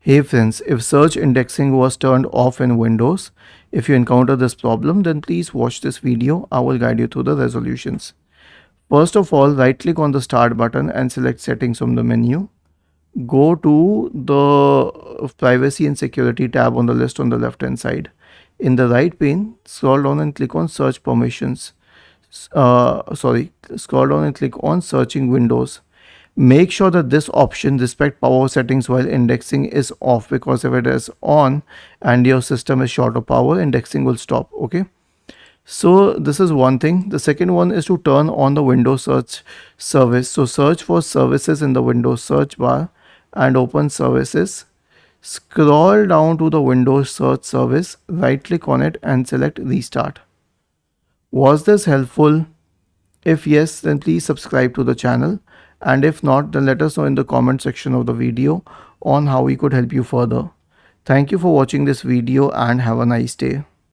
Hey friends, if search indexing was turned off in Windows, if you encounter this problem, then please watch this video. I will guide you through the resolutions. First of all, right click on the start button and select settings from the menu. Go to the privacy and security tab on the list on the left hand side. In the right pane, scroll down and click on search permissions. Scroll down and click on searching windows. Make sure that this option respect power settings while indexing is off, because if it is on and your system is short of power, indexing will stop. Okay, so this is one thing. The second one is to turn on the Windows search service. So search for services in the Windows search bar and open services. Scroll down to the Windows search service, right click on it and select restart. Was this helpful? If yes, then please subscribe to the channel, and if not, then let us know in the comment section of the video on how we could help you further. Thank you for watching this video and have a nice day.